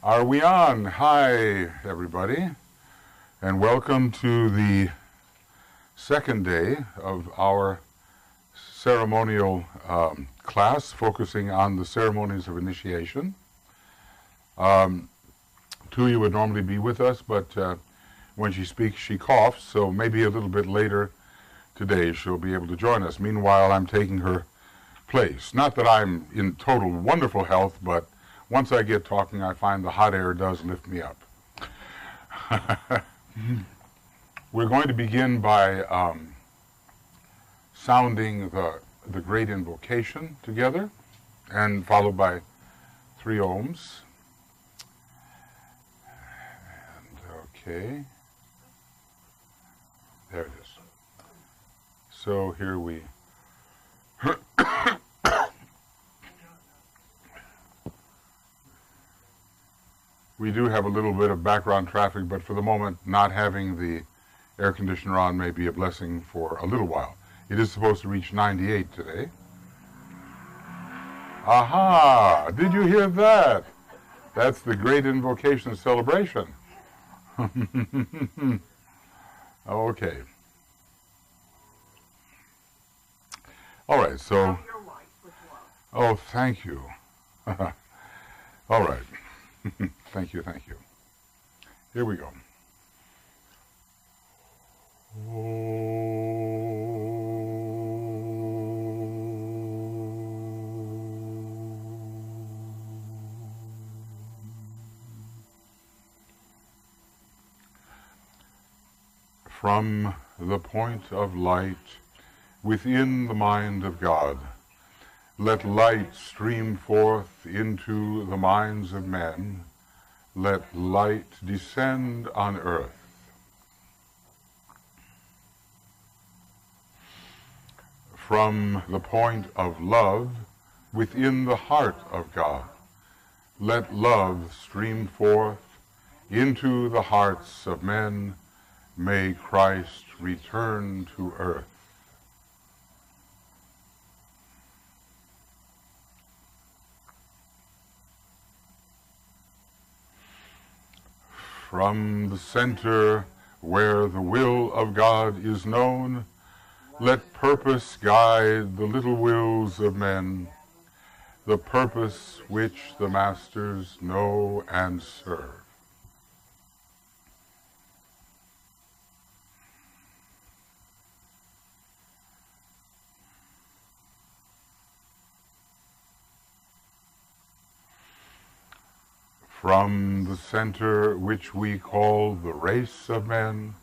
Are we on? Hi, everybody, and welcome to the second day of our ceremonial class focusing on the ceremonies of initiation. Tuya would normally be with us, but when she speaks, she coughs, so maybe a little bit later today she'll be able to join us. Meanwhile, I'm taking her place. Not that I'm in total wonderful health, but once I get talking, I find the hot air does lift me up. We're going to begin by sounding the great invocation together, and followed by 3 ohms. And okay, there it is. So here we. We do have a little bit of background traffic, but for the moment, not having the air conditioner on may be a blessing for a little while. It is supposed to reach 98 today. Aha! Did you hear that? That's the great invocation celebration. Okay. All right, so. Oh, thank you. All right. Thank you, thank you. Here we go. From the point of light within the mind of God, let light stream forth into the minds of men. Let light descend on earth. From the point of love within the heart of God, let love stream forth into the hearts of men. May Christ return to earth. From the center where the will of God is known, let purpose guide the little wills of men, the purpose which the masters know and serve. From the center which we call the race of men,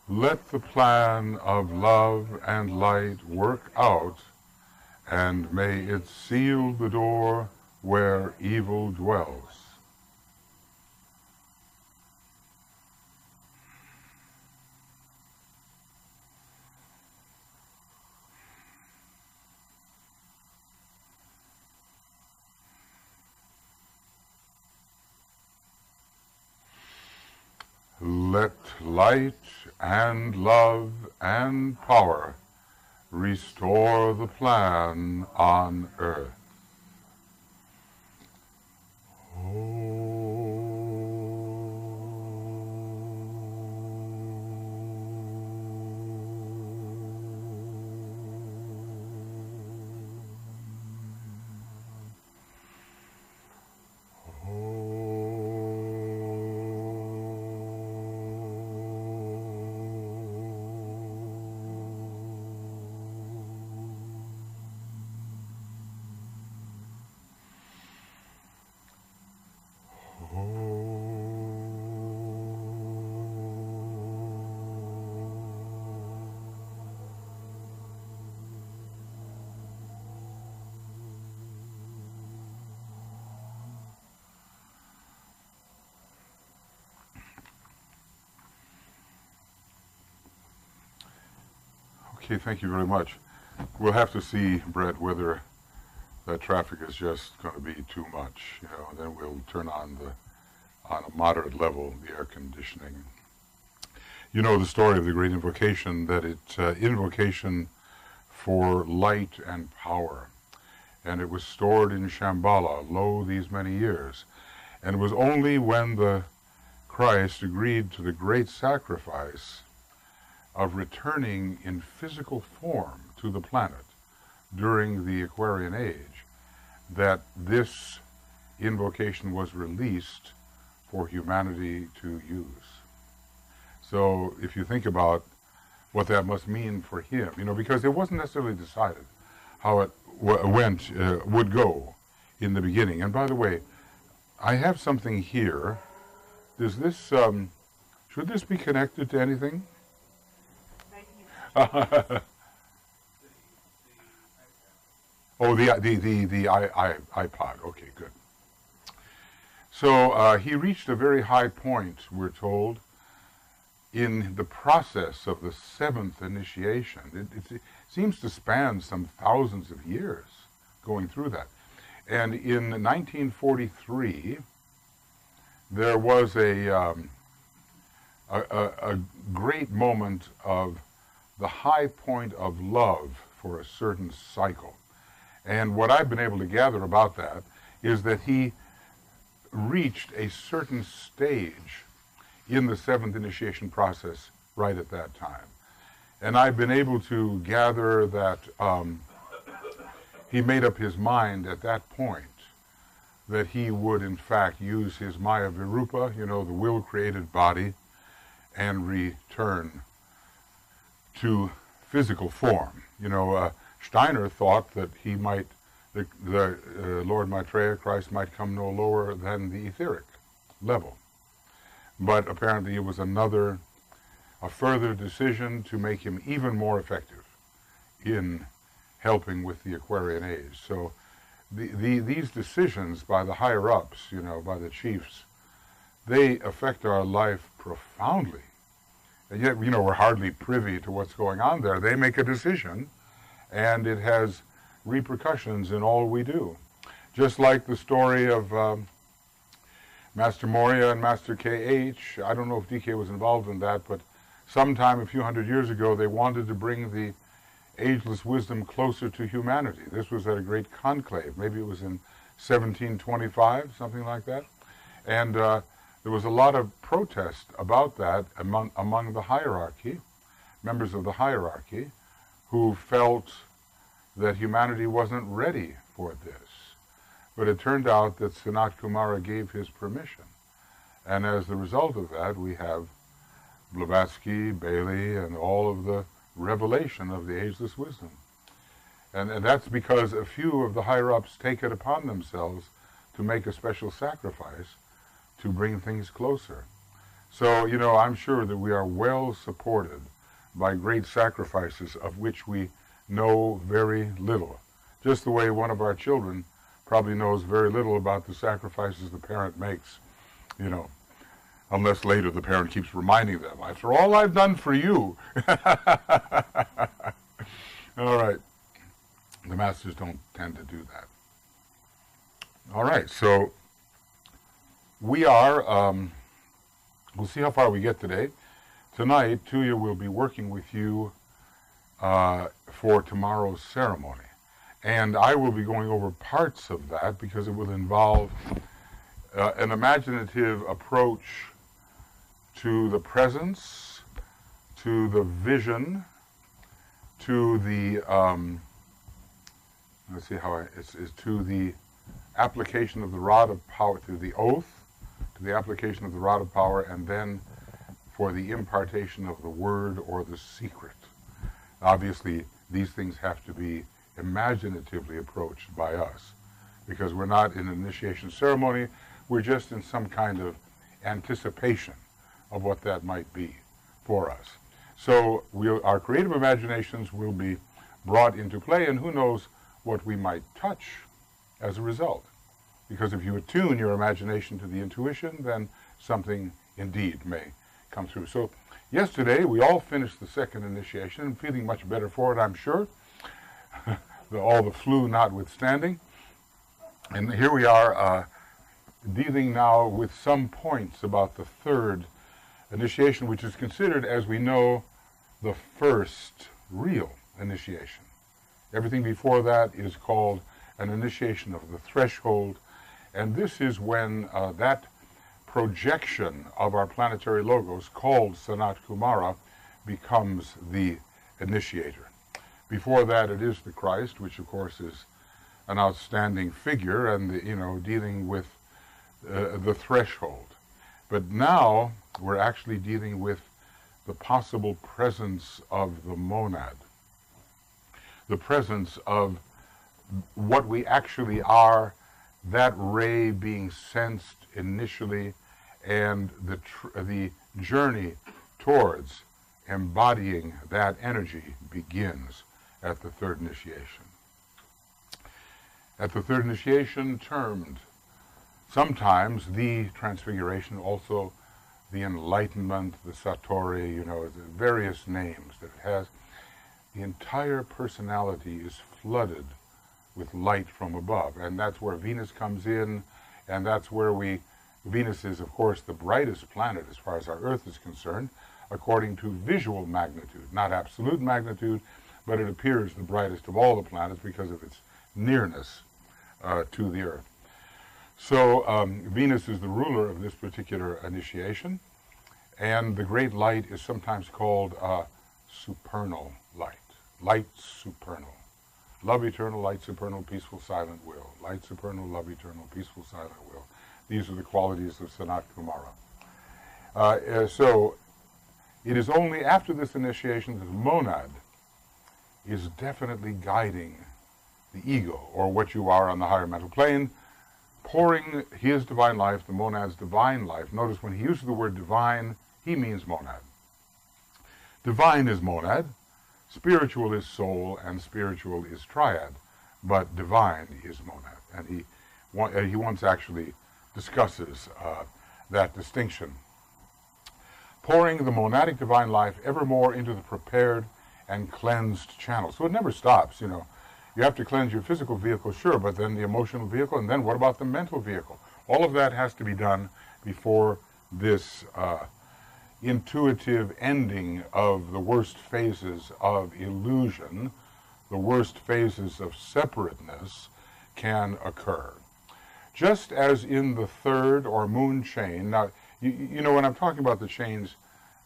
let the plan of love and light work out, and may it seal the door where evil dwells. Let light and love and power restore the plan on earth. Okay, thank you very much. We'll have to see, Brett, whether that traffic is just going to be too much. Then we'll turn on a moderate level, the air conditioning. You know the story of the great invocation, that it's invocation for light and power. And it was stored in Shambhala, lo, these many years. And it was only when the Christ agreed to the great sacrifice of returning in physical form to the planet during the Aquarian Age that this invocation was released for humanity to use. So if you think about what that must mean for him, because it wasn't necessarily decided how it would go in the beginning. And by the way, I have something here. Does this, should this be connected to anything? Oh, the iPod. Okay, good. So he reached a very high point, we're told, in the process of the seventh initiation. It seems to span some thousands of years going through that. And in 1943, there was a great moment of the high point of love for a certain cycle. And what I've been able to gather about that is that he reached a certain stage in the seventh initiation process right at that time. And I've been able to gather that he made up his mind at that point that he would in fact use his Maya Virupa, the will-created body, and return to physical form. Steiner thought that he might, the Lord Maitreya, Christ, might come no lower than the etheric level. But apparently it was a further decision to make him even more effective in helping with the Aquarian Age. So these decisions by the higher-ups, by the chiefs, they affect our life profoundly. And yet, we're hardly privy to what's going on there. They make a decision, and it has repercussions in all we do. Just like the story of Master Moria and Master K.H. I don't know if DK was involved in that, but sometime a few hundred years ago, they wanted to bring the ageless wisdom closer to humanity. This was at a great conclave. Maybe it was in 1725, something like that. And there was a lot of protest about that among the hierarchy, members of the hierarchy, who felt that humanity wasn't ready for this. But it turned out that Sanat Kumara gave his permission. And as the result of that, we have Blavatsky, Bailey, and all of the revelation of the ageless wisdom. And that's because a few of the higher-ups take it upon themselves to make a special sacrifice to bring things closer. So, I'm sure that we are well supported by great sacrifices of which we know very little. Just the way one of our children probably knows very little about the sacrifices the parent makes, unless later the parent keeps reminding them, after all I've done for you. All right. The masters don't tend to do that. All right, so we are, we'll see how far we get today. Tonight, Tuya will be working with you for tomorrow's ceremony. And I will be going over parts of that because it will involve an imaginative approach to the presence, to the vision, to the, let's see how it's to the application of the rod of power, to the oath, to the application of the rod of power, and then for the impartation of the word or the secret. Obviously, these things have to be imaginatively approached by us because we're not in an initiation ceremony, we're just in some kind of anticipation of what that might be for us. So our creative imaginations will be brought into play, and who knows what we might touch as a result. Because if you attune your imagination to the intuition, then something indeed may come through. So yesterday we all finished the second initiation and feeling much better for it, I'm sure, all the flu notwithstanding. And here we are dealing now with some points about the third initiation, which is considered, as we know, the first real initiation. Everything before that is called an initiation of the threshold, And this is when that projection of our planetary logos, called Sanat Kumara, becomes the initiator. Before that, it is the Christ, which of course is an outstanding figure and dealing with the threshold. But now we're actually dealing with the possible presence of the monad, the presence of what we actually are, that ray being sensed initially, and the journey towards embodying that energy begins at the third initiation. At the third initiation, termed sometimes the transfiguration, also the enlightenment, the satori, the various names that it has, the entire personality is flooded with light from above. And that's where Venus comes in, and that's where Venus is, of course, the brightest planet as far as our Earth is concerned, according to visual magnitude, not absolute magnitude, but it appears the brightest of all the planets because of its nearness to the Earth. So Venus is the ruler of this particular initiation, and the great light is sometimes called supernal light, light supernal. Love eternal, light supernal, peaceful, silent will. Light supernal, love eternal, peaceful, silent will. These are the qualities of Sanat Kumara. So it is only after this initiation that the monad is definitely guiding the ego, or what you are on the higher mental plane, pouring his divine life, the monad's divine life. Notice when he uses the word divine, he means monad. Divine is monad, spiritual is soul, and spiritual is triad, but divine is monad. And he once actually discusses that distinction. Pouring the monadic divine life evermore into the prepared and cleansed channel. So it never stops, You have to cleanse your physical vehicle, sure, but then the emotional vehicle, and then what about the mental vehicle? All of that has to be done before this intuitive ending of the worst phases of illusion, the worst phases of separateness can occur. Just as in the third or moon chain, now, when I'm talking about the chains,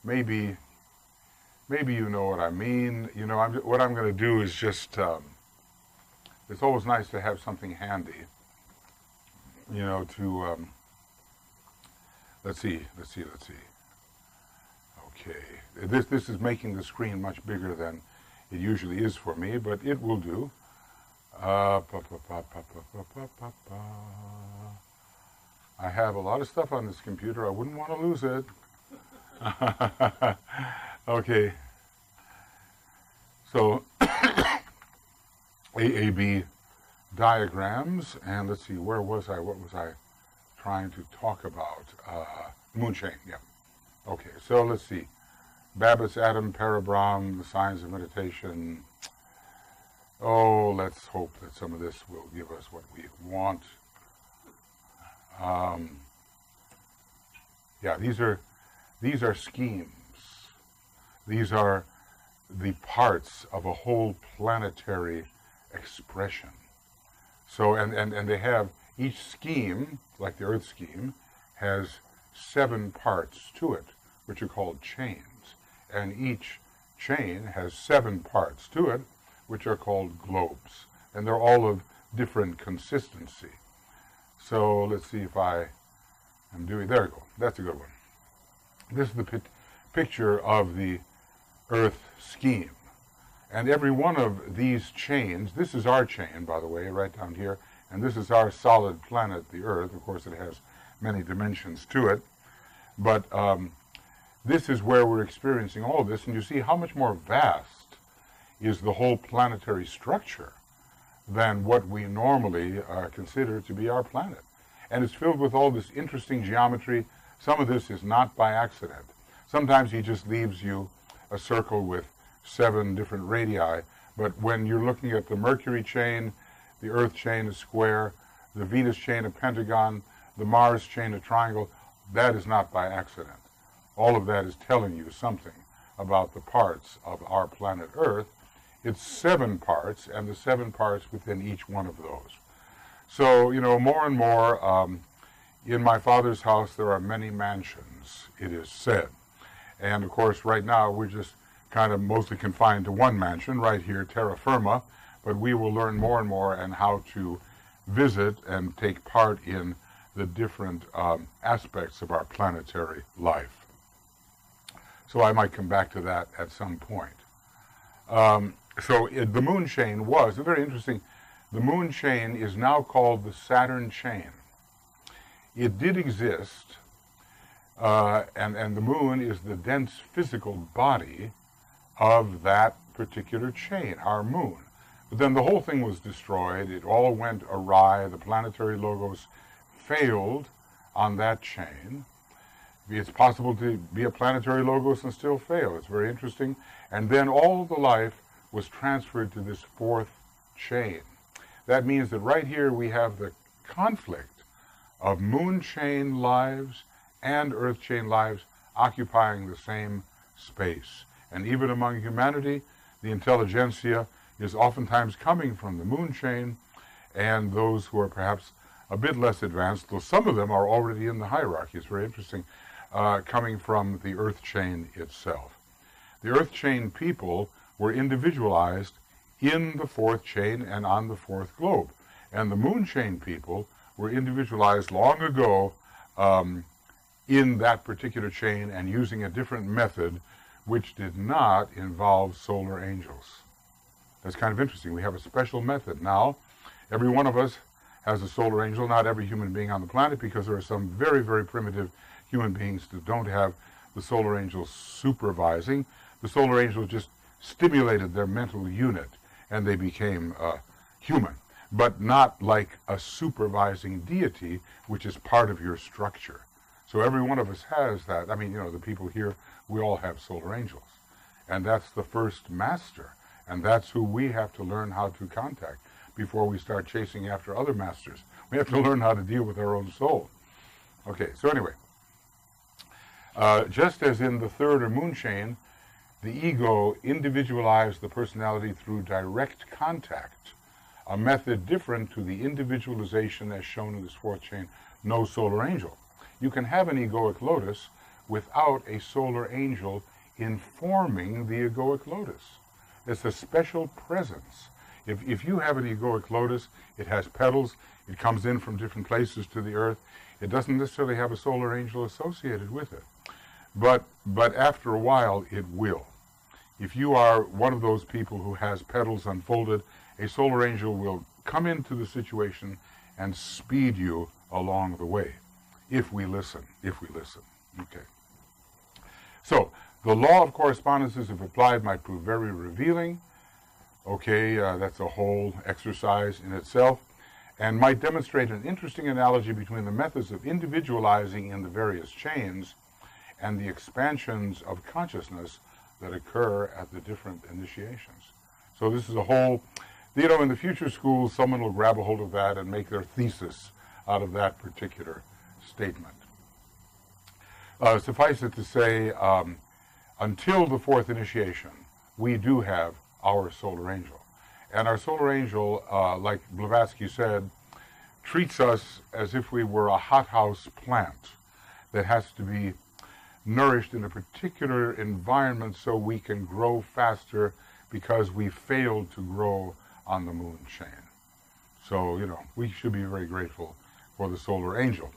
maybe you know what I mean. What I'm going to do is just, it's always nice to have something handy, let's see. Okay, this is making the screen much bigger than it usually is for me, but it will do. I have a lot of stuff on this computer. I wouldn't want to lose it. Okay. So, AAB diagrams, and let's see, where was I? What was I trying to talk about? Moon chain, yeah. Okay, so let's see. Babbitt's atom, Parabrahm, the signs of meditation. Oh, let's hope that some of this will give us what we want. Yeah, these are schemes. These are the parts of a whole planetary expression. So, and they have, each scheme, like the Earth scheme, has 7 parts to it, which are called chains. And each chain has 7 parts to it, which are called globes. And they're all of different consistency. So let's see if I am doing, there we go, that's a good one. This is the picture of the Earth scheme. And every one of these chains, this is our chain, by the way, right down here, and this is our solid planet, the Earth. Of course, it has many dimensions to it. But this is where we're experiencing all of this, and you see how much more vast is the whole planetary structure than what we normally consider to be our planet. And it's filled with all this interesting geometry. Some of this is not by accident. Sometimes he just leaves you a circle with 7 different radii, but when you're looking at the Mercury chain, the Earth chain, a square, the Venus chain, a pentagon, the Mars chain, a triangle, that is not by accident. All of that is telling you something about the parts of our planet Earth. It's 7 parts, and the 7 parts within each one of those. So, more and more, in my Father's house there are many mansions, it is said. And of course, right now we're just kind of mostly confined to one mansion right here, terra firma, but we will learn more and more and how to visit and take part in the different aspects of our planetary life. So I might come back to that at some point. The moon chain was very interesting. The moon chain is now called the Saturn chain. It did exist, and the moon is the dense physical body of that particular chain, our moon. But then the whole thing was destroyed. It all went awry. The planetary logos failed on that chain. It's possible to be a planetary logos and still fail. It's very interesting. And then all the life was transferred to this fourth chain. That means that right here we have the conflict of moon chain lives and earth chain lives occupying the same space. And even among humanity, the intelligentsia is oftentimes coming from the moon chain, and those who are perhaps a bit less advanced, though some of them are already in the hierarchy, it's very interesting, coming from the earth chain itself. The earth chain people were individualized in the fourth chain and on the fourth globe. And the moon chain people were individualized long ago in that particular chain and using a different method which did not involve solar angels. That's kind of interesting. We have a special method now. Every one of us has a solar angel, not every human being on the planet, because there are some very, very primitive human beings that don't have the solar angels supervising. The solar angels just stimulated their mental unit and they became human, but not like a supervising deity, which is part of your structure. So every one of us has that. I mean, the people here, we all have solar angels. And that's the first master. And that's who we have to learn how to contact before we start chasing after other masters. We have to learn how to deal with our own soul. Okay, so anyway, just as in the third or moon chain, the ego individualized the personality through direct contact, a method different to the individualization as shown in this fourth chain, no solar angel. You can have an egoic lotus without a solar angel informing the egoic lotus. It's a special presence. If you have an egoic lotus, it has petals, it comes in from different places to the earth. It doesn't necessarily have a solar angel associated with it. But after a while, it will. If you are one of those people who has petals unfolded, a solar angel will come into the situation and speed you along the way, if we listen. Okay. So, the law of correspondences, if applied, might prove very revealing. Okay, that's a whole exercise in itself, and might demonstrate an interesting analogy between the methods of individualizing in the various chains and the expansions of consciousness that occur at the different initiations. So this is a whole, in the future schools, someone will grab a hold of that and make their thesis out of that particular statement. Suffice it to say, until the fourth initiation, we do have our solar angel. And our solar angel, like Blavatsky said, treats us as if we were a hothouse plant that has to be nourished in a particular environment so we can grow faster because we failed to grow on the moon chain. So, we should be very grateful for the solar angel.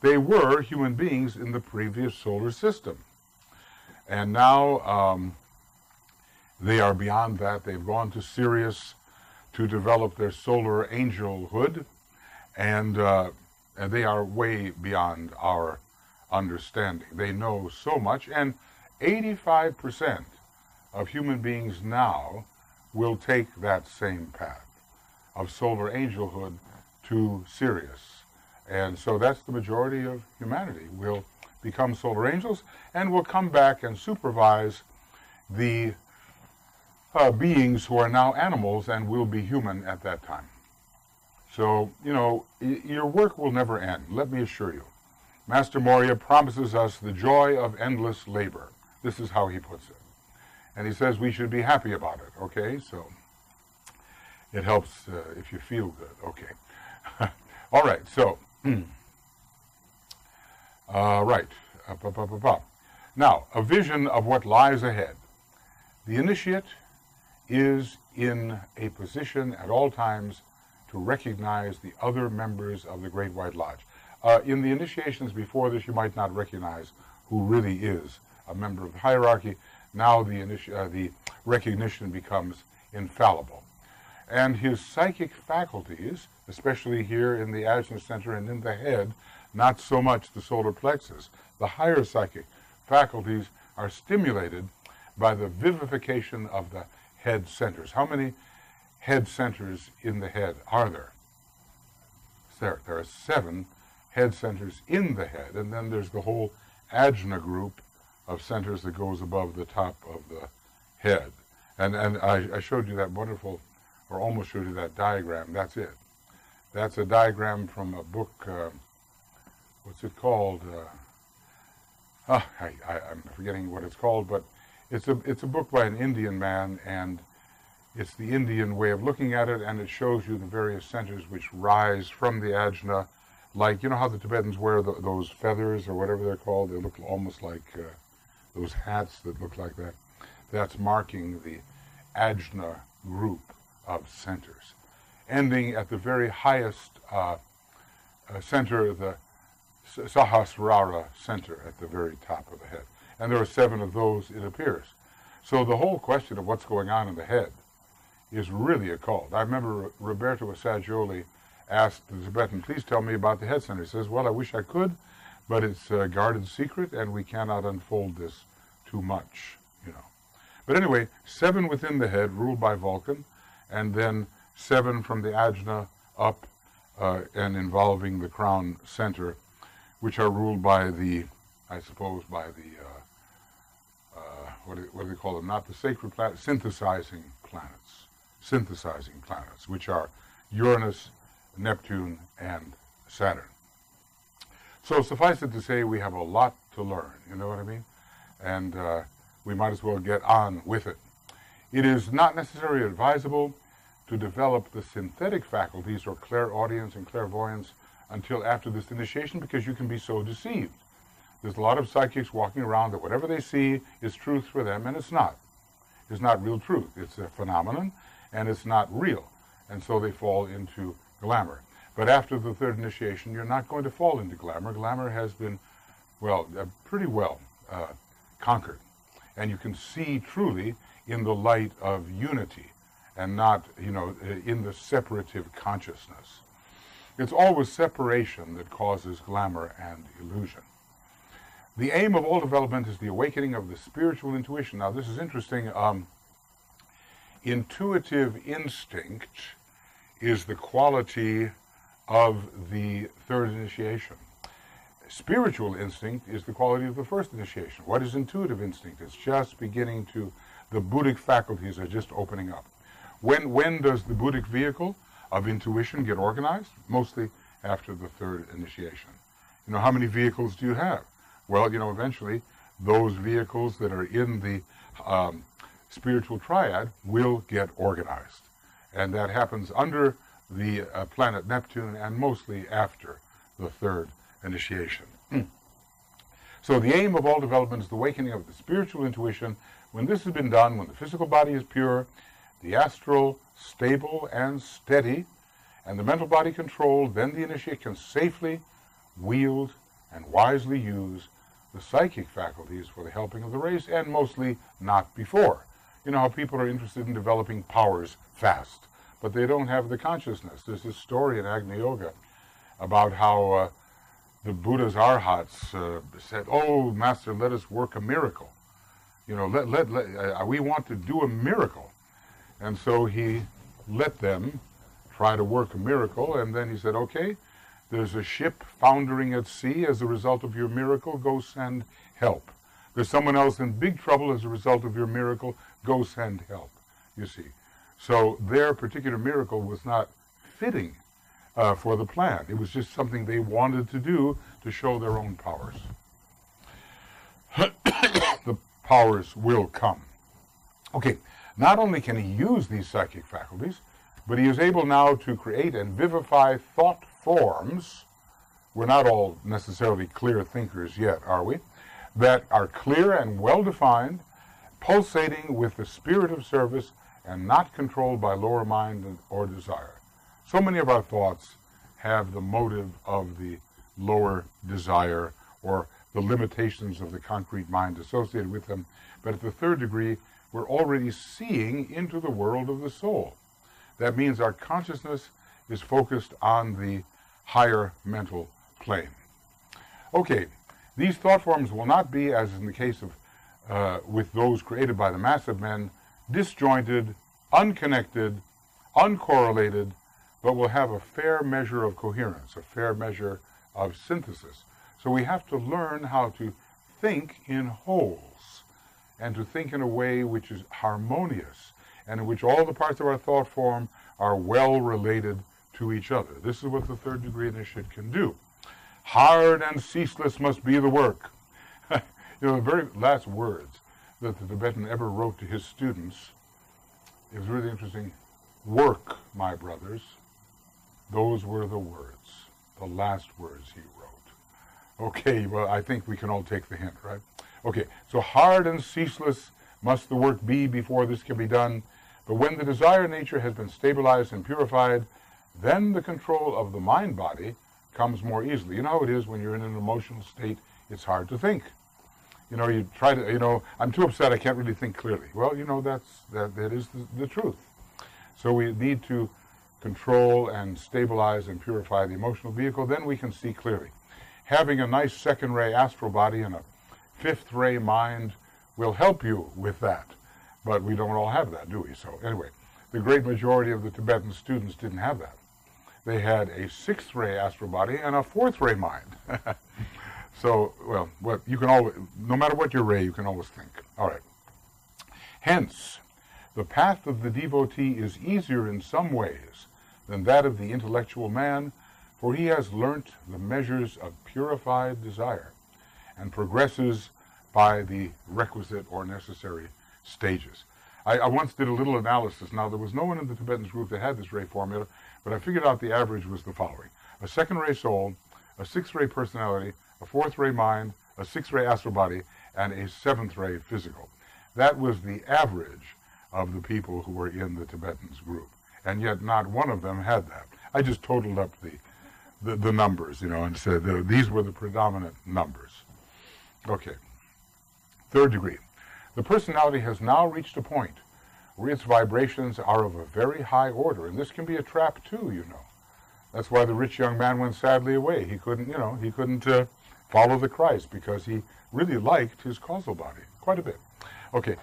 They were human beings in the previous solar system. And now they are beyond that. They've gone to Sirius to develop their solar angelhood, and they are way beyond our understanding. They know so much, and 85% of human beings now will take that same path of solar angelhood to Sirius. And so that's the majority of humanity will become solar angels and will come back and supervise the beings who are now animals and will be human at that time. So, your work will never end, let me assure you. Master Moria promises us the joy of endless labor. This is how he puts it. And he says we should be happy about it, okay? So it helps if you feel good, okay? All right, so, right. Now, a vision of what lies ahead. The initiate is in a position at all times to recognize the other members of the Great White Lodge. In the initiations before this, you might not recognize who really is a member of the hierarchy. Now the recognition becomes infallible. And his psychic faculties, especially here in the ajna center and in the head, not so much the solar plexus, the higher psychic faculties are stimulated by the vivification of the head centers. How many head centers in the head are there? There are 7 head centers in the head, and then there's the whole ajna group of centers that goes above the top of the head. And I showed you that wonderful, or almost showed you that diagram. That's it. That's a diagram from a book, what's it called? I'm forgetting what it's called, but it's a book by an Indian man, and it's the Indian way of looking at it, and it shows you the various centers which rise from the ajna, like, you know how the Tibetans wear those feathers or whatever they're called? They look almost like those hats that look like that. That's marking the ajna group of centers, ending at the very highest center, the Sahasrara center at the very top of the head. And there are 7 of those, it appears. So the whole question of what's going on in the head is really occult. I remember Roberto Assagioli asked the Tibetan, please tell me about the head center. He says, well, I wish I could, but it's a guarded secret and we cannot unfold this too much, you know. But anyway, 7 within the head ruled by Vulcan, and then 7 from the ajna up and involving the crown center, which are ruled by the, I suppose, by the, what do they call them? Not the sacred planets, synthesizing planets, which are Uranus, Neptune, and Saturn. So suffice it to say, we have a lot to learn, you know what I mean? And we might as well get on with it. It is not necessarily advisable to develop the synthetic faculties or clairaudience and clairvoyance until after this initiation, because you can be so deceived. There's a lot of psychics walking around that whatever they see is truth for them, and it's not. It's not real truth. It's a phenomenon, and it's not real. And so they fall into glamour. But after the 3rd initiation, you're not going to fall into glamour. Glamour has been, well, pretty well conquered. And you can see truly in the light of unity and not, you know, in the separative consciousness. It's always separation that causes glamour and illusion. The aim of all development is the awakening of the spiritual intuition. Now, this is interesting. Intuitive instinct is the quality of the 3rd initiation. Spiritual instinct is the quality of the 1st initiation. What is intuitive instinct? It's just beginning to, the Buddhic faculties are just opening up. When does the Buddhic vehicle of intuition get organized? Mostly after the 3rd initiation. You know, how many vehicles do you have? Well, you know, eventually those vehicles that are in the spiritual triad will get organized. And that happens under the planet Neptune and mostly after the 3rd initiation. So the aim of all development is the awakening of the spiritual intuition. When this has been done, when the physical body is pure, the astral stable and steady, and the mental body controlled, then the initiate can safely wield and wisely use the psychic faculties for the helping of the race, and mostly not before. You know how people are interested in developing powers fast, but they don't have the consciousness. There's this story in Agni Yoga about how the Buddha's arhats said, oh, Master, let us work a miracle. You know, we want to do a miracle. And so he let them try to work a miracle, and then he said, okay, there's a ship foundering at sea as a result of your miracle, go send help. There's someone else in big trouble as a result of your miracle, go send help, you see. So their particular miracle was not fitting for the plan. It was just something they wanted to do to show their own powers. The powers will come. Okay, not only can he use these psychic faculties, But he is able now to create and vivify thought forms. We're not all necessarily clear thinkers yet, are we? That are clear and well-defined, pulsating with the spirit of service and not controlled by lower mind or desire. So many of our thoughts have the motive of the lower desire or the limitations of the concrete mind associated with them. But at the third degree, we're already seeing into the world of the soul. That means our consciousness is focused on the higher mental plane. Okay, these thought forms will not be, as in the case of with those created by the massive men, disjointed, unconnected, uncorrelated, but will have a fair measure of coherence, a fair measure of synthesis. So we have to learn how to think in wholes and to think in a way which is harmonious and in which all the parts of our thought form are well related to each other. This is what the third degree initiate can do. Hard and ceaseless must be the work. You know, the very last words that the Tibetan ever wrote to his students, it was really interesting. Work, my brothers. Those were the words, the last words he wrote. Okay, well, I think we can all take the hint, right? Okay, so hard and ceaseless must the work be before this can be done. But when the desire nature has been stabilized and purified, then the control of the mind-body comes more easily. You know how it is when you're in an emotional state, it's hard to think. You know, you try to, you know, I'm too upset, I can't really think clearly. Well, you know, that is the truth. So we need to control and stabilize and purify the emotional vehicle, then we can see clearly. Having a nice second-ray astral body and a fifth-ray mind will help you with that. But we don't all have that, do we? So anyway, the great majority of the Tibetan students didn't have that. They had a sixth-ray astral body and a fourth-ray mind. So, well, you can always, no matter what your ray, you can always think. All right. Hence, the path of the devotee is easier in some ways than that of the intellectual man, for he has learnt the measures of purified desire and progresses by the requisite or necessary stages. I once did a little analysis. Now, there was no one in the Tibetans group that had this ray formula, but I figured out the average was the following. A second-ray soul, a sixth-ray personality, a fourth-ray mind, a sixth-ray astral body, and a seventh-ray physical. That was the average of the people who were in the Tibetans group, and yet not one of them had that. I just totaled up the numbers, you know, and said these were the predominant numbers. Okay. Third degree. The personality has now reached a point where its vibrations are of a very high order, and this can be a trap too, you know. That's why the rich young man went sadly away. He couldn't, you know, follow the Christ because he really liked his causal body quite a bit. Okay,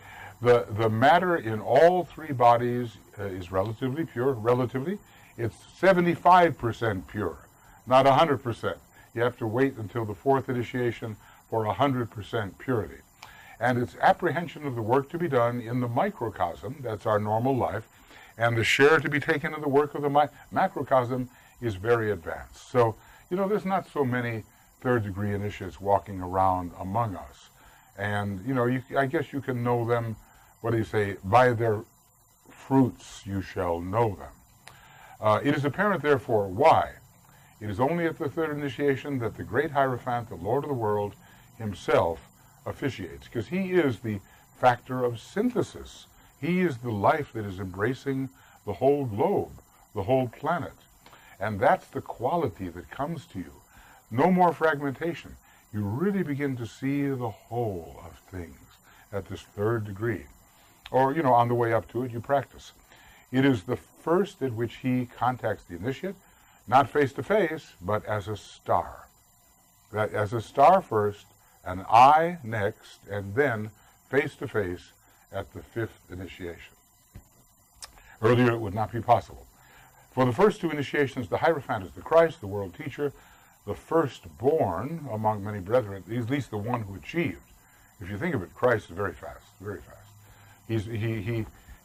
the matter in all three bodies is relatively pure. Relatively, it's 75% pure, not 100%. You have to wait until the fourth initiation for 100% purity. And its apprehension of the work to be done in the microcosm, that's our normal life, and the share to be taken in the work of the macrocosm is very advanced. So, you know, there's not so many third-degree initiates walking around among us. And, you know, I guess you can know them, what do you say, by their fruits you shall know them. It is apparent, therefore, why it is only at the third initiation that the great Hierophant, the Lord of the world, himself officiates, because he is the factor of synthesis. He is the life that is embracing the whole globe, the whole planet. And that's the quality that comes to you. No more fragmentation. You really begin to see the whole of things at this third degree. Or, you know, on the way up to it, you practice. It is the first at which he contacts the initiate, not face to face, but as a star. That as a star first, an eye next, and then face to face at the fifth initiation. Earlier, it would not be possible. For the first two initiations, the Hierophant is the Christ, the world teacher, the firstborn among many brethren, at least the one who achieved. If you think of it, Christ is very fast, very fast.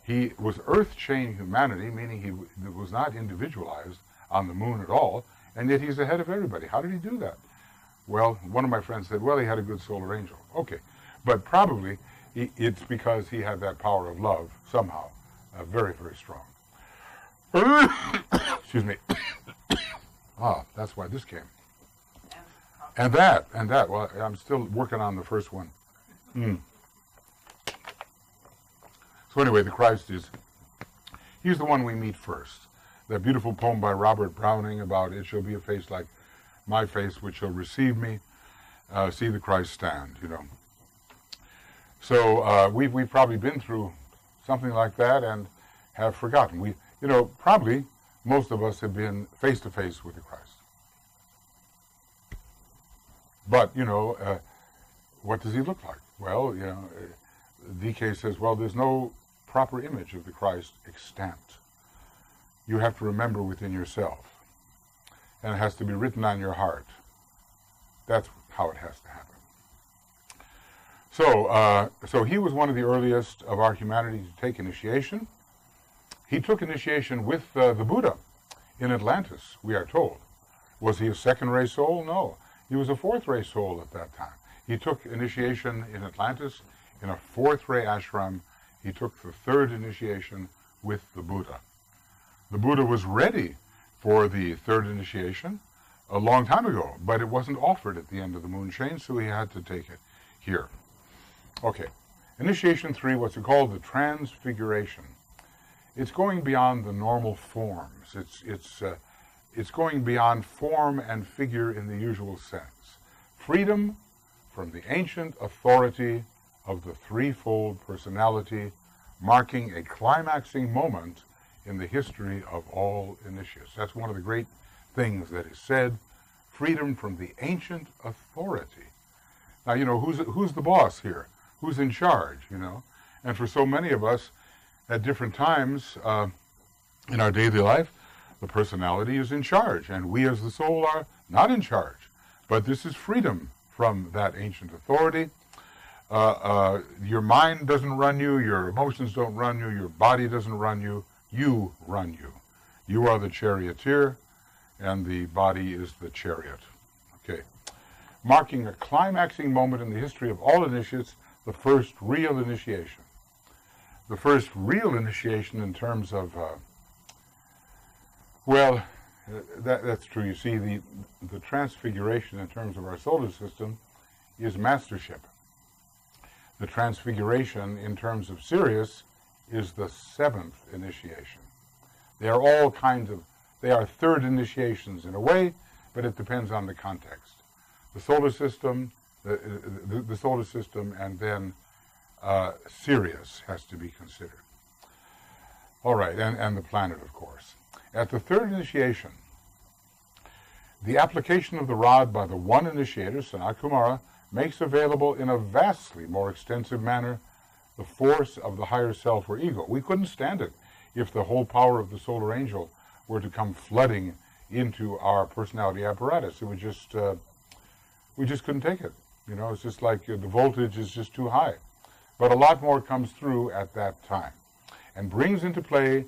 He was earth-chain humanity, meaning he was not individualized on the moon at all, and yet he's ahead of everybody. How did he do that? Well, one of my friends said, well, he had a good solar angel. Okay, but probably it's because he had that power of love somehow, very, very strong. Excuse me. Ah, that's why this came. And that. Well, I'm still working on the first one. So anyway, the Christ he's the one we meet first. That beautiful poem by Robert Browning about it shall be a face like my face which shall receive me. See the Christ stand, you know. So we've probably been through something like that and have forgotten. Probably most of us have been face to face with the Christ. But, what does he look like? Well, DK says, well, there's no proper image of the Christ extant. You have to remember within yourself. And it has to be written on your heart. That's how it has to happen. So he was one of the earliest of our humanity to take initiation. He took initiation with the Buddha in Atlantis, we are told. Was he a second-ray soul? No. He was a fourth-ray soul at that time. He took initiation in Atlantis in a fourth-ray ashram. He took the third initiation with the Buddha. The Buddha was ready for the third initiation a long time ago, but it wasn't offered at the end of the moon chain, so he had to take it here. Okay, initiation 3, what's it called? The transfiguration. It's going beyond the normal forms. It's going beyond form and figure in the usual sense. Freedom from the ancient authority of the threefold personality, marking a climaxing moment in the history of all initiates. That's one of the great things that is said. Freedom from the ancient authority. Now, who's the boss here? Who's in charge, And for so many of us, at different times in our daily life, the personality is in charge, and we as the soul are not in charge. But this is freedom from that ancient authority. Your mind doesn't run you, your emotions don't run you, your body doesn't run you, you run you. You are the charioteer, and the body is the chariot. Okay. Marking a climaxing moment in the history of all initiates, the first real initiation. The first real initiation in terms of, that's true. You see, the transfiguration in terms of our solar system is mastership. The transfiguration in terms of Sirius is the 7th initiation. They are all they are third initiations in a way, but it depends on the context. The solar system, the solar system, and then Sirius has to be considered. All right, and the planet, of course. At the third initiation, the application of the rod by the one initiator, Sanat Kumara, makes available in a vastly more extensive manner the force of the higher self or ego. We couldn't stand it if the whole power of the solar angel were to come flooding into our personality apparatus. It would just, we just couldn't take it. It's just like the voltage is just too high. But a lot more comes through at that time and brings into play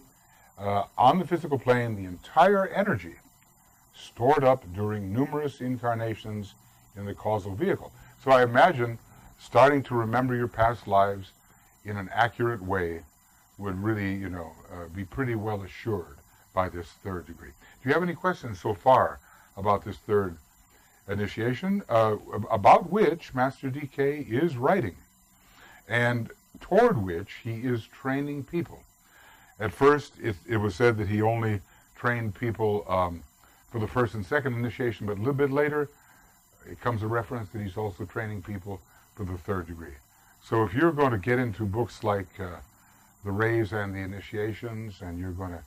on the physical plane the entire energy stored up during numerous incarnations in the causal vehicle. So I imagine starting to remember your past lives in an accurate way would really, be pretty well assured by this third degree. Do you have any questions so far about this third initiation, about which Master DK is writing, and toward which he is training people? At first, it was said that he only trained people for the first and second initiation, but a little bit later, it comes a reference that he's also training people for the third degree. So if you're going to get into books like The Rays and the Initiations, and you're going to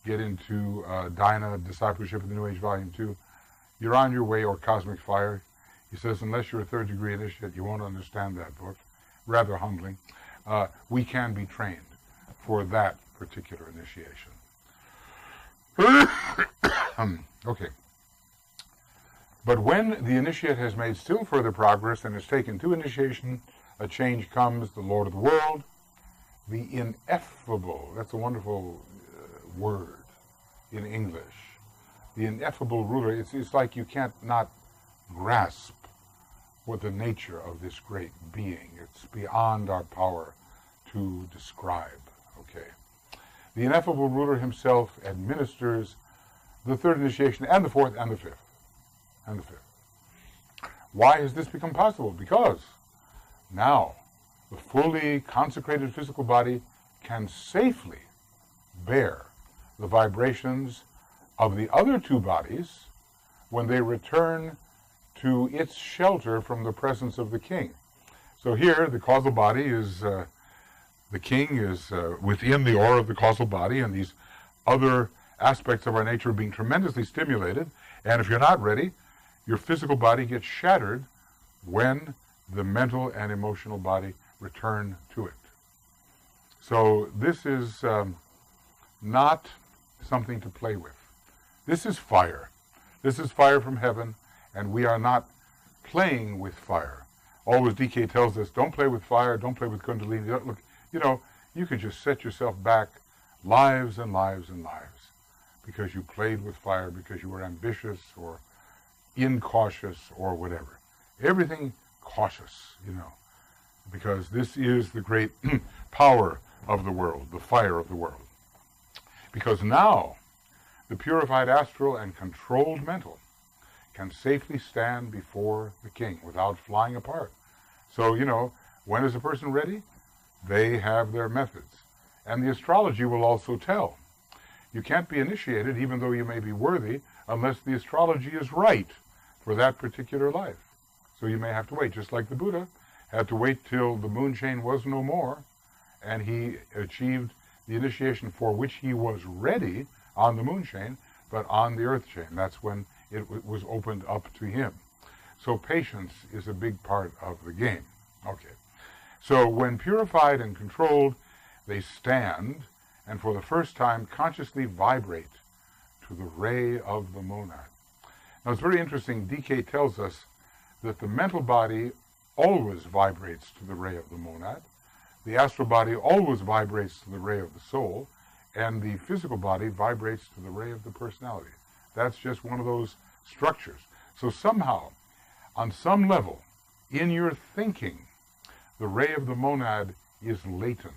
get into Dhyana, Discipleship of the New Age, Volume 2, you're on your way, or Cosmic Fire. He says, unless you're a third degree initiate, you won't understand that book. Rather humbling. We can be trained for that particular initiation. Okay. But when the initiate has made still further progress and has taken to initiation, a change comes, the Lord of the world, the ineffable, that's a wonderful word in English, the ineffable ruler. It's like you can't not grasp what the nature of this great being. It's beyond our power to describe, okay? the ineffable ruler himself administers the third initiation and the fourth and the fifth. And the fifth. Why has this become possible? Because now the fully consecrated physical body can safely bear the vibrations of the other two bodies when they return to its shelter from the presence of the king. So here the causal body is, the king is within the aura of the causal body, and these other aspects of our nature are being tremendously stimulated, and if you're not ready, your physical body gets shattered when the mental and emotional body return to it. So this is not something to play with. This is fire. This is fire from heaven, and we are not playing with fire. Always DK tells us, don't play with fire, don't play with Kundalini. Look, you know, you can just set yourself back lives and lives and lives because you played with fire, because you were ambitious or incautious or whatever. Everything cautious, you know, because this is the great power of the world, the fire of the world. Because now the purified astral and controlled mental can safely stand before the king without flying apart. So, you know, when is a person ready? They have their methods. And the astrology will also tell. You can't be initiated, even though you may be worthy, unless the astrology is right for that particular life. So you may have to wait, just like the Buddha had to wait till the moon chain was no more, and he achieved the initiation for which he was ready on the moon chain, but on the earth chain. That's when it was opened up to him. So patience is a big part of the game. Okay. So when purified and controlled, they stand and for the first time consciously vibrate to the ray of the monad. Now it's very interesting, DK tells us that the mental body always vibrates to the ray of the monad, the astral body always vibrates to the ray of the soul, and the physical body vibrates to the ray of the personality. That's just one of those structures. So somehow, on some level, in your thinking, the ray of the monad is latent.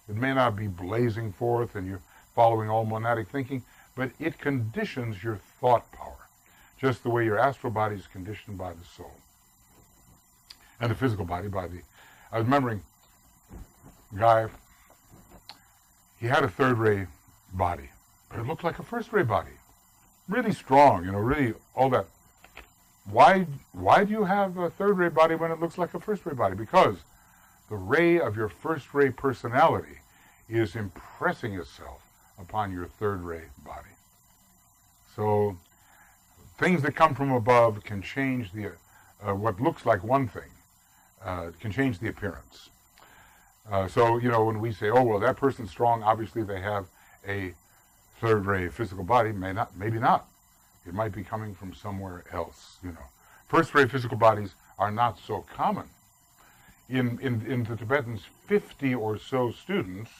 It may not be blazing forth and you're following all monadic thinking, but it conditions your thought power, just the way your astral body is conditioned by the soul. And the physical body by the... I was remembering a guy, he had a third ray body, but it looked like a first ray body. Really strong, you know, really all that. Why do you have a third ray body when it looks like a first ray body? Because the ray of your first ray personality is impressing itself upon your third ray body. So things that come from above can change the what looks like one thing, can change the appearance. So, you know, when we say, oh, well, that person's strong, obviously they have a third ray physical body, maybe not. It might be coming from somewhere else, you know. First ray physical bodies are not so common. In the Tibetans, 50 or so students,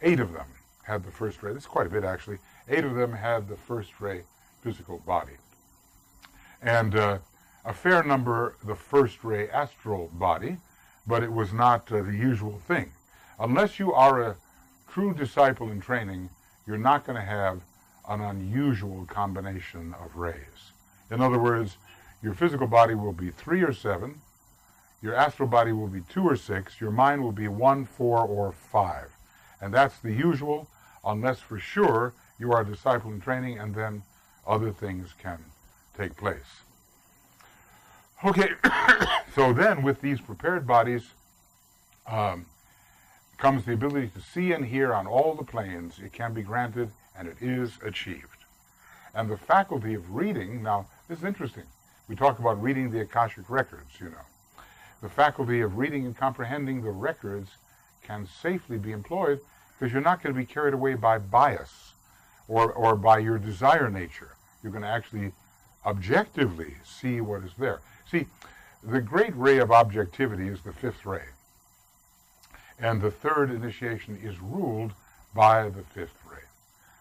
8 of them had the first ray. This is quite a bit, actually. 8 of them had the first ray physical body. And a fair number, the first ray astral body, but it was not the usual thing. Unless you are a true disciple in training, you're not going to have an unusual combination of rays. In other words, your physical body will be 3 or 7, your astral body will be 2 or 6, your mind will be 1, 4, or 5. And that's the usual, unless for sure you are a disciple in training, and then other things can take place. Okay, so then with these prepared bodies comes the ability to see and hear on all the planes. It can be granted, and it is achieved. And the faculty of reading, now this is interesting. We talk about reading the Akashic records, you know. The faculty of reading and comprehending the records can safely be employed because you're not going to be carried away by bias or by your desire nature. You're going to actually objectively see what is there. See, the great ray of objectivity is the 5th ray. And the 3rd initiation is ruled by the 5th ray.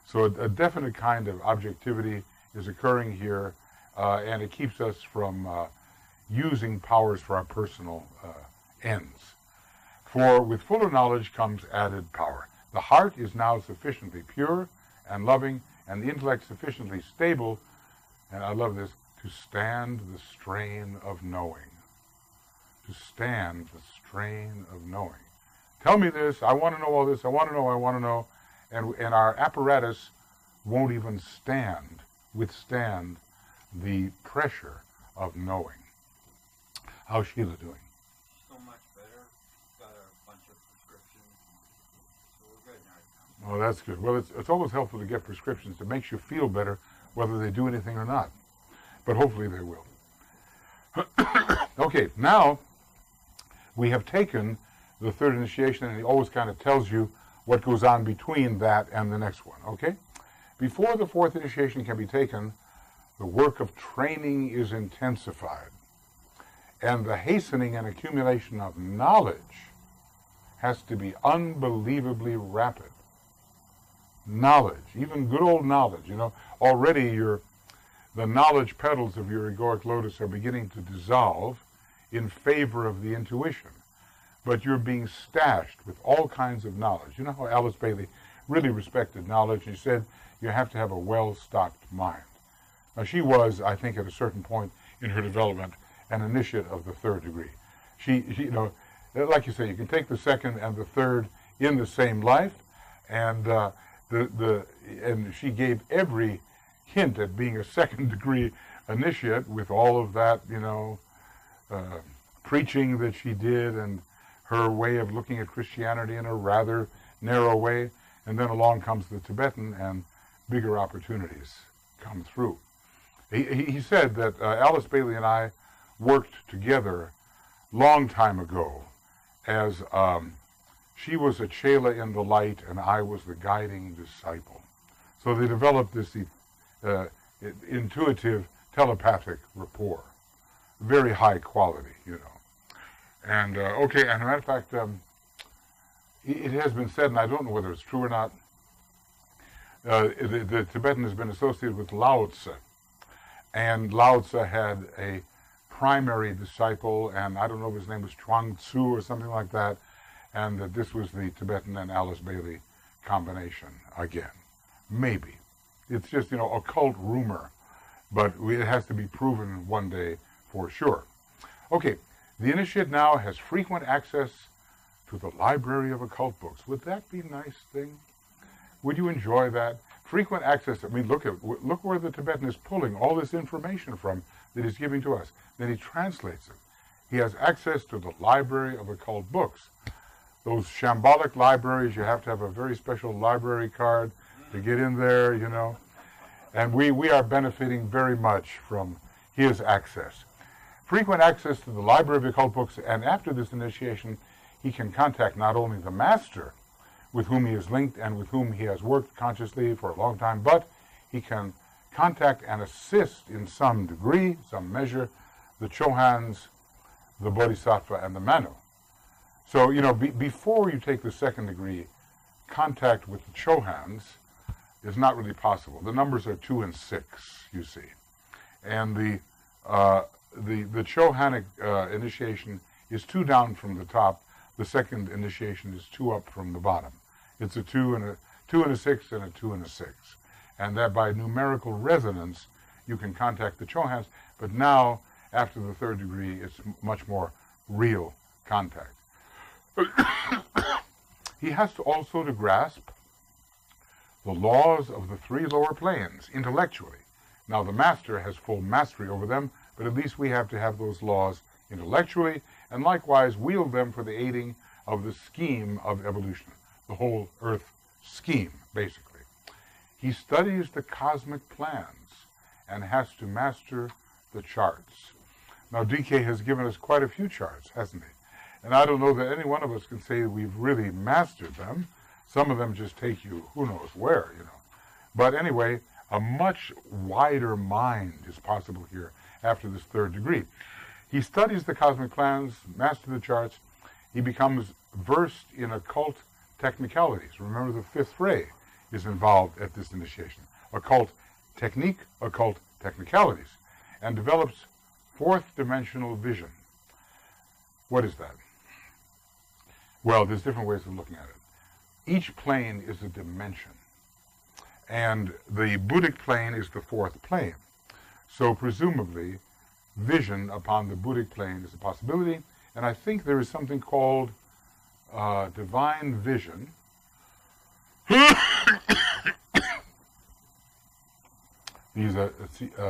So a definite kind of objectivity is occurring here, and it keeps us from using powers for our personal ends. For with fuller knowledge comes added power. The heart is now sufficiently pure and loving, and the intellect sufficiently stable, and I love this, to stand the strain of knowing. To stand the strain of knowing. Tell me this, I want to know all this, I want to know, and our apparatus won't even withstand the pressure of knowing. How's Sheila doing? So much better. Got a bunch of prescriptions, so we're good right now. Oh, that's good. Well, it's always helpful to get prescriptions. It makes you feel better whether they do anything or not. But hopefully they will. Okay, now we have taken the third initiation, and he always kind of tells you what goes on between that and the next one, okay? Before the fourth initiation can be taken, the work of training is intensified, and the hastening and accumulation of knowledge has to be unbelievably rapid. Knowledge, even good old knowledge, already the knowledge petals of your egoic lotus are beginning to dissolve in favor of the intuition. But you're being stashed with all kinds of knowledge. You know how Alice Bailey really respected knowledge? She said you have to have a well-stocked mind. Now, she was, I think, at a certain point in her development, an initiate of the third degree. She like you say, you can take the second and the third in the same life, and and she gave every hint at being a second degree initiate with all of that, preaching that she did, and her way of looking at Christianity in a rather narrow way. And then along comes the Tibetan, and bigger opportunities come through. He said that Alice Bailey and I worked together long time ago as she was a chela in the light and I was the guiding disciple. So they developed this intuitive telepathic rapport, very high quality, And okay, and as a matter of fact, it has been said, and I don't know whether it's true or not, the Tibetan has been associated with Lao Tzu, and Lao Tzu had a primary disciple, and I don't know if his name was Chuang Tzu or something like that, and that this was the Tibetan and Alice Bailey combination again. Maybe. It's just, occult rumor, but it has to be proven one day for sure. Okay, the initiate now has frequent access to the library of occult books. Would that be a nice thing? Would you enjoy that? Frequent access, look where the Tibetan is pulling all this information from that he's giving to us. Then he translates it. He has access to the library of occult books. Those shambolic libraries, you have to have a very special library card to get in there, And we are benefiting very much from his access. Frequent access to the library of occult books, and after this initiation, he can contact not only the master with whom he is linked and with whom he has worked consciously for a long time, but he can contact and assist in some degree, some measure, the Chohans, the Bodhisattva, and the Manu. So, before you take the second degree, contact with the Chohans is not really possible. The numbers are 2 and 6, you see. And the Chohanic initiation is 2 down from the top. The second initiation is 2 up from the bottom. It's a 2 and a 6 and a 2 and a 6. And that by numerical resonance, you can contact the Chohans. But now, after the third degree, it's much more real contact. He has to also to grasp the laws of the 3 lower planes intellectually. Now, the master has full mastery over them, but at least we have to have those laws intellectually, and likewise wield them for the aiding of the scheme of evolution, the whole Earth scheme, basically. He studies the cosmic plans and has to master the charts. Now, DK has given us quite a few charts, hasn't he? And I don't know that any one of us can say we've really mastered them. Some of them just take you who knows where, But anyway, a much wider mind is possible here after this third degree. He studies the cosmic plans, masters the charts. He becomes versed in occult technicalities. Remember, the 5th ray is involved at this initiation. Occult technique, occult technicalities, and develops 4th dimensional vision. What is that? Well, there's different ways of looking at it. each plane is a dimension. And the Buddhic plane is the fourth plane. So presumably, vision upon the Buddhic plane is a possibility. And I think there is something called divine vision. These a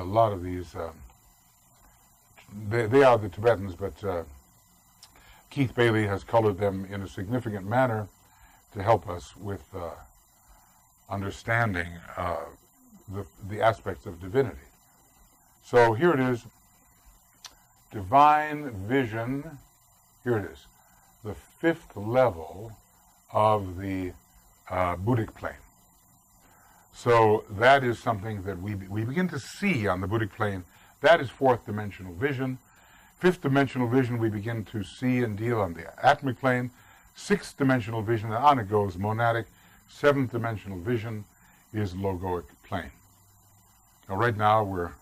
lot of these, they are the Tibetans, but Keith Bailey has colored them in a significant manner to help us with understanding the aspects of divinity. So here it is, divine vision, here it is, the fifth level of the Buddhic plane. So that is something that we begin to see on the Buddhic plane. That is fourth dimensional vision. Fifth dimensional vision we begin to see and deal on the atmic plane. Sixth dimensional vision, and on it goes, monadic. Seventh dimensional vision is logoic plane. Now right now we're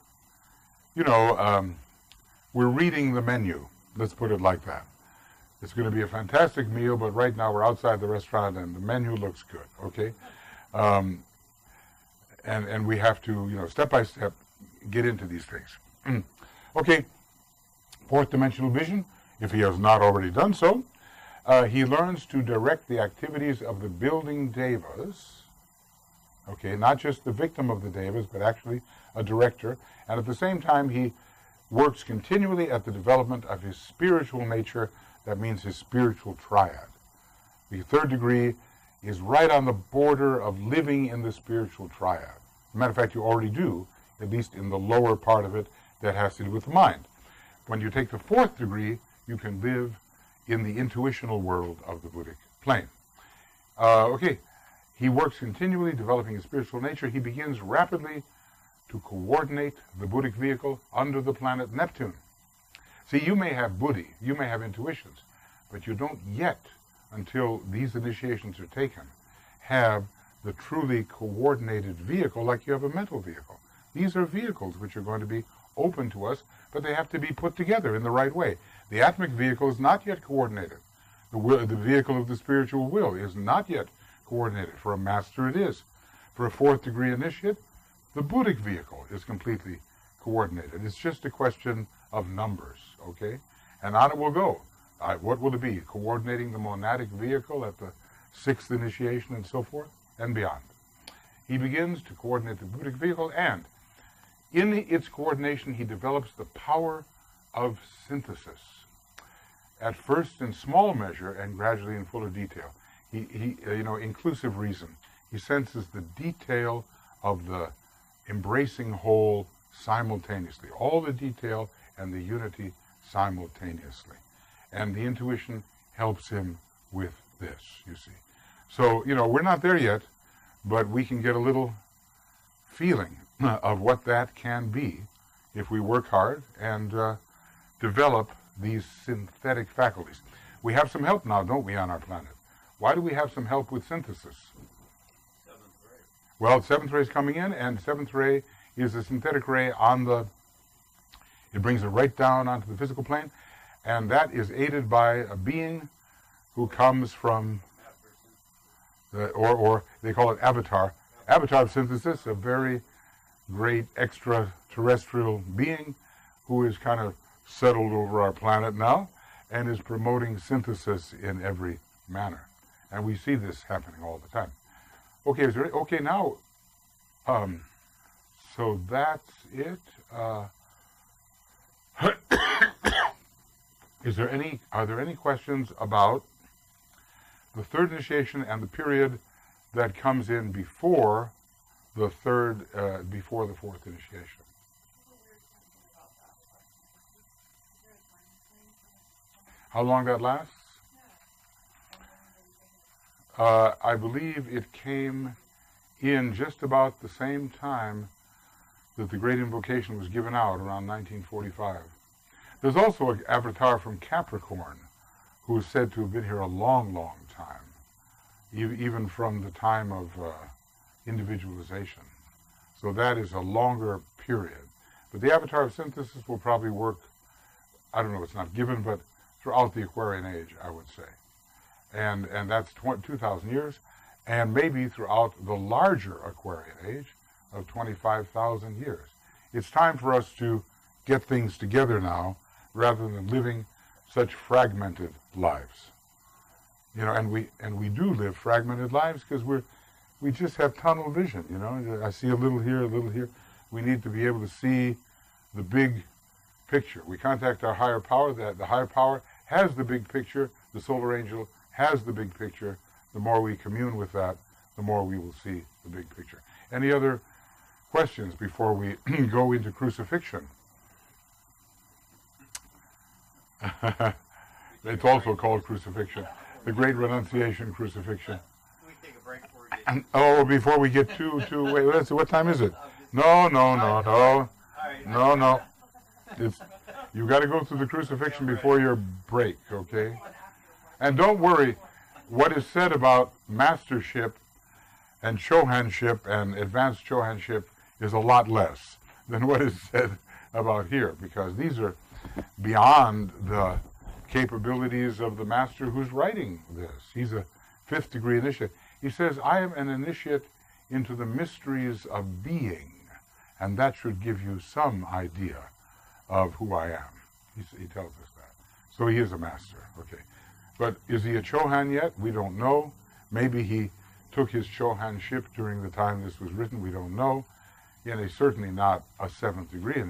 reading the menu. Let's put it like that. It's going to be a fantastic meal, but right now we're outside the restaurant and the menu looks good, okay? And we have to, step by step, get into these things. Okay, fourth dimensional vision, if he has not already done so, he learns to direct the activities of the building devas, okay, not just the victim of the devas, but actually a director, and at the same time he works continually at the development of his spiritual nature. That means his spiritual triad. The third degree is right on the border of living in the spiritual triad. As a matter of fact, you already do, at least in the lower part of it that has to do with the mind. When you take the fourth degree, you can live in the intuitional world of the Buddhic plane. Okay, he works continually developing his spiritual nature. He begins rapidly to coordinate the Buddhic vehicle under the planet Neptune. See, you may have buddhi, you may have intuitions, but you don't yet, until these initiations are taken, have the truly coordinated vehicle like you have a mental vehicle. These are vehicles which are going to be open to us, but they have to be put together in the right way. The atmic vehicle is not yet coordinated. The vehicle of the spiritual will is not yet coordinated. For a master it is. For a fourth degree initiate, the Buddhic vehicle is completely coordinated. It's just a question of numbers, okay? And on it will go. What will it be? Coordinating the monadic vehicle at the sixth initiation and so forth and beyond. He begins to coordinate the Buddhic vehicle, and in its coordination he develops the power of synthesis. At first in small measure and gradually in fuller detail. He inclusive reason. He senses the detail of the embracing whole simultaneously. All the detail and the unity simultaneously. And the intuition helps him with this, you see. So, we're not there yet, but we can get a little feeling of what that can be if we work hard and develop these synthetic faculties. We have some help now, don't we, on our planet? Why do we have some help with synthesis? Seventh ray. Well, seventh ray is coming in, and seventh ray is a synthetic ray it brings it right down onto the physical plane, and that is aided by a being who comes from, or they call it avatar. Avatar of synthesis, a very great extraterrestrial being who is kind of settled over our planet now and is promoting synthesis in every manner. And we see this happening all the time. Okay, now, so that's it. Are there any questions about the third initiation and the period that comes in before the fourth initiation? How long that lasts? I believe it came in just about the same time that the Great Invocation was given out, around 1945. There's also an avatar from Capricorn who is said to have been here a long, long time, even from the time of individualization. So that is a longer period. But the avatar of synthesis will probably work, I don't know, it's not given, but throughout the Aquarian age, I would say. And that's 2,000 years. and maybe throughout the larger Aquarian age of 25,000 years. It's time for us to get things together now rather than living such fragmented lives. You know, and we do live fragmented lives because we just have tunnel vision, you know. I see a little here, a little here. We need to be able to see the big picture. We contact our higher power, that the higher power has the big picture, the solar angel has the big picture. The more we commune with that, the more we will see the big picture. Any other questions before we go into crucifixion? It's also called crucifixion. The Great Renunciation Crucifixion. We take a break before we get. Oh, before we get wait, let's see, what time is it? No. You got to go through the crucifixion before your break, okay? And don't worry, what is said about mastership and chohanship and advanced chohanship is a lot less than what is said about here, because these are beyond the capabilities of the master who's writing this. He's a 5th degree initiate. He says, I am an initiate into the mysteries of being, and that should give you some idea of who I am. He tells us that. So he is a master, okay. But is he a Chohan yet? We don't know. Maybe he took his Chohanship during the time this was written. We don't know. And he's certainly not a 7th degree.